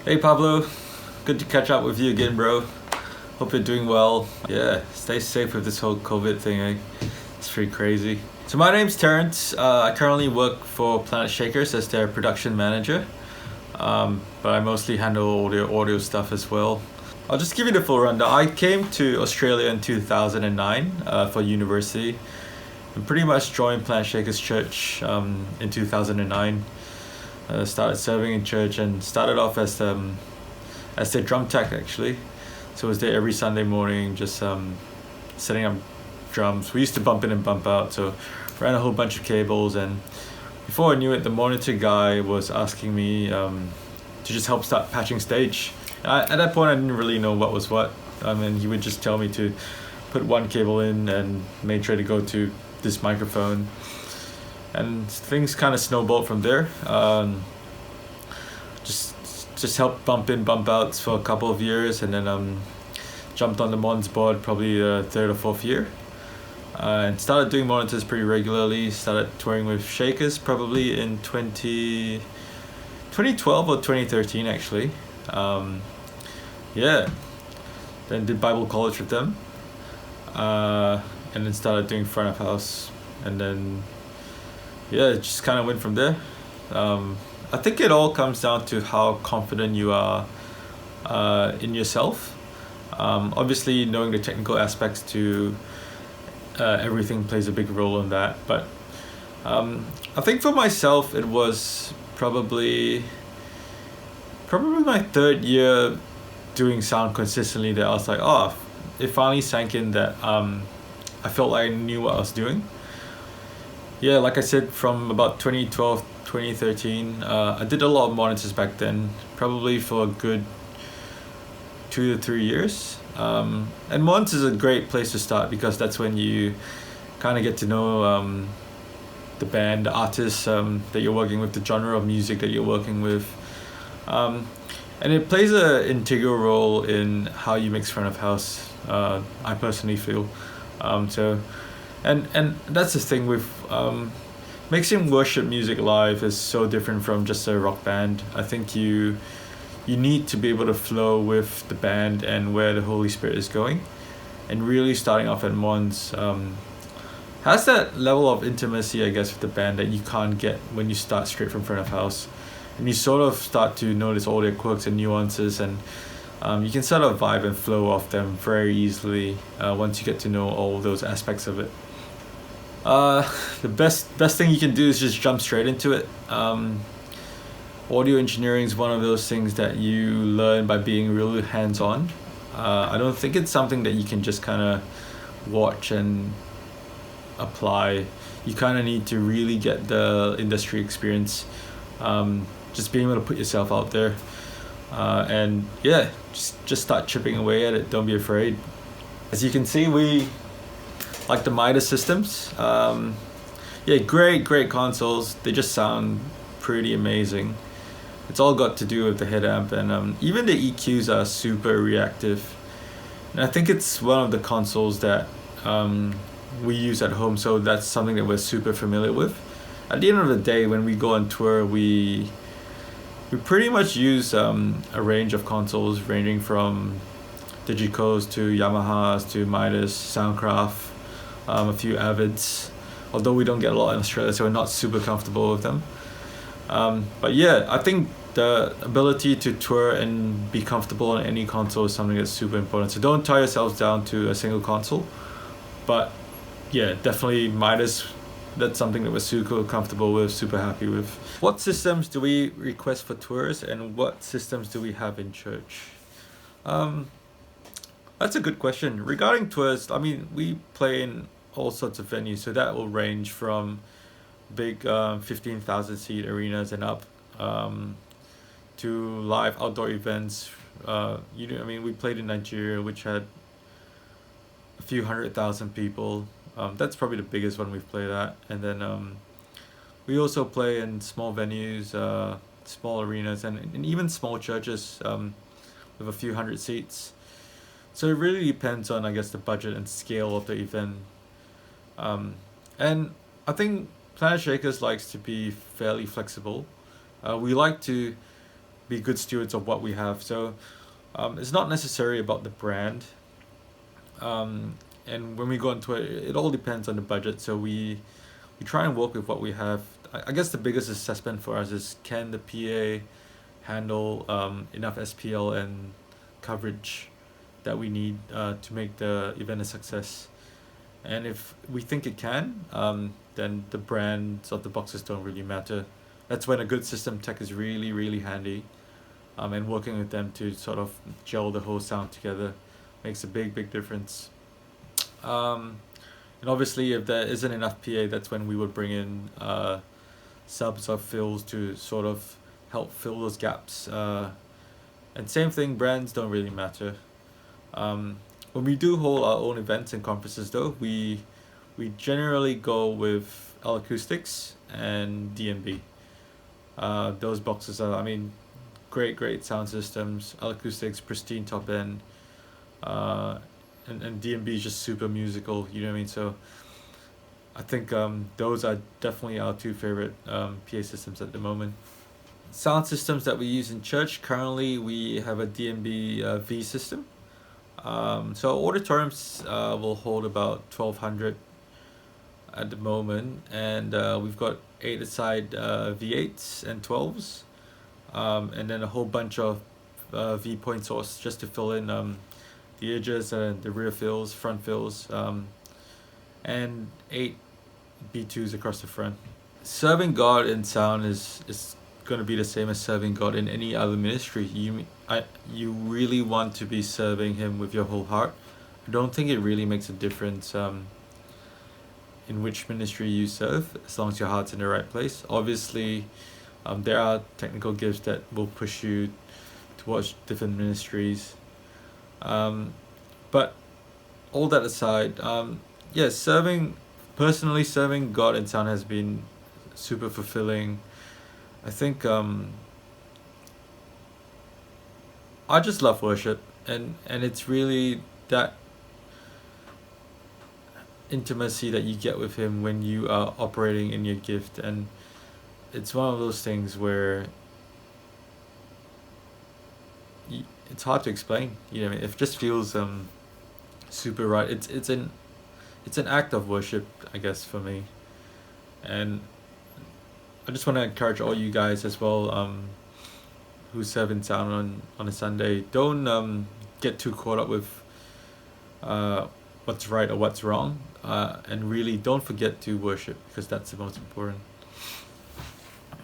Hey Pablo, good to catch up with you again, bro. Hope you're doing well. Yeah, stay safe with this whole COVID thing, eh? It's pretty crazy. So my name's Terrence. I currently work for Planetshakers as their production manager. But I mostly handle all the audio stuff as well. I'll just give you the full rundown. I came to Australia in 2009 for university and pretty much joined Planetshakers Church in 2009. Started serving in church and started off as their drum tech actually. So I was there every Sunday morning, just setting up drums. We used to bump in and bump out, so ran a whole bunch of cables. And before I knew it, the monitor guy was asking me to just help start patching stage. At that point, I didn't really know what was what. And he would just tell me to put one cable in and make sure to go to this microphone. And things kind of snowballed from there. Just helped bump in, bump outs for a couple of years, and then jumped on the Mons board probably the third or fourth year. And started doing monitors pretty regularly. Started touring with Shakers probably in 2012 or 2013 actually. Yeah. Then did Bible college with them. And then started doing front of house, and then yeah, it just kind of went from there. I think it all comes down to how confident you are in yourself. Obviously, knowing the technical aspects to everything plays a big role in that. But I think for myself, it was probably my third year doing sound consistently that I was like, oh, it finally sank in that I felt like I knew what I was doing. Yeah, like I said, from about 2012, 2013, I did a lot of monitors back then, probably for a good 2 to 3 years. And monitors is a great place to start because that's when you kind of get to know the band, the artists that you're working with, the genre of music that you're working with. And it plays an integral role in how you mix front of house, I personally feel. And that's the thing with mixing worship music live is so different from just a rock band. I think you need to be able to flow with the band and where the Holy Spirit is going. And really starting off at Mons has that level of intimacy, I guess, with the band that you can't get when you start straight from front of house. And you sort of start to notice all their quirks and nuances, and you can sort of vibe and flow off them very easily once you get to know all those aspects of it. The best thing you can do is just jump straight into it. Audio engineering is one of those things that you learn by being really hands-on. I don't think it's something that you can just kind of watch and apply. You kind of need to really get the industry experience. Just being able to put yourself out there. And yeah, just start chipping away at it. Don't be afraid. As you can see, we like the Midas systems. Yeah, great consoles. They just sound pretty amazing. It's all got to do with the head amp, and even the EQs are super reactive. And I think it's one of the consoles that we use at home, so that's something that we're super familiar with. At the end of the day, when we go on tour, we pretty much use a range of consoles ranging from Digicos to Yamahas to Midas, Soundcraft, a few Avids, although we don't get a lot in Australia, so we're not super comfortable with them. But yeah, I think the ability to tour and be comfortable on any console is something that's super important. So don't tie yourselves down to a single console. But yeah, definitely Midas, that's something that we're super comfortable with, super happy with. What systems do we request for tours, and what systems do we have in church? That's a good question. Regarding tours, I mean, we play in all sorts of venues, so that will range from big 15,000 seat arenas and up to live outdoor events. I mean, we played in Nigeria, which had a few 100,000 people. That's probably the biggest one we've played at. And then we also play in small venues, small arenas, and even small churches with a few hundred seats. So it really depends on, I guess, the budget and scale of the event. And I think Planetshakers likes to be fairly flexible. We like to be good stewards of what we have. So it's not necessarily about the brand. And when we go into it, it all depends on the budget. So we try and work with what we have. I guess the biggest assessment for us is, can the PA handle enough SPL and coverage that we need to make the event a success. And if we think it can, then the brands of the boxes don't really matter. That's when a good system tech is really, really handy. And working with them to sort of gel the whole sound together makes a big, big difference. And obviously, if there isn't enough PA, that's when we would bring in subs or fills to sort of help fill those gaps. And same thing, brands don't really matter. When we do hold our own events and conferences, though, we generally go with L Acoustics and DMB. Those boxes are, I mean, great sound systems. L Acoustics, pristine top end. And DMB is just super musical, you know what I mean? So I think those are definitely our two favorite PA systems at the moment. Sound systems that we use in church, currently we have a DMB V system. So auditoriums will hold about 1,200 at the moment, and we've got 8-side V8s and 12s, and then a whole bunch of V point source just to fill in the edges and the rear fills, front fills, and 8 B2s across the front. Serving God in sound is going to be the same as serving God in any other ministry. You really want to be serving Him with your whole heart. I don't think it really makes a difference in which ministry you serve, as long as your heart's in the right place. Obviously, there are technical gifts that will push you towards different ministries. But all that aside, personally serving God in sound has been super fulfilling. I think I just love worship, and it's really that intimacy that you get with Him when you are operating in your gift, and it's one of those things where it's hard to explain. You know, it just feels super right. It's an act of worship, I guess, for me, and I just want to encourage all you guys as well, who serve in sound on a Sunday. Don't get too caught up with what's right or what's wrong, and really don't forget to worship, because that's the most important.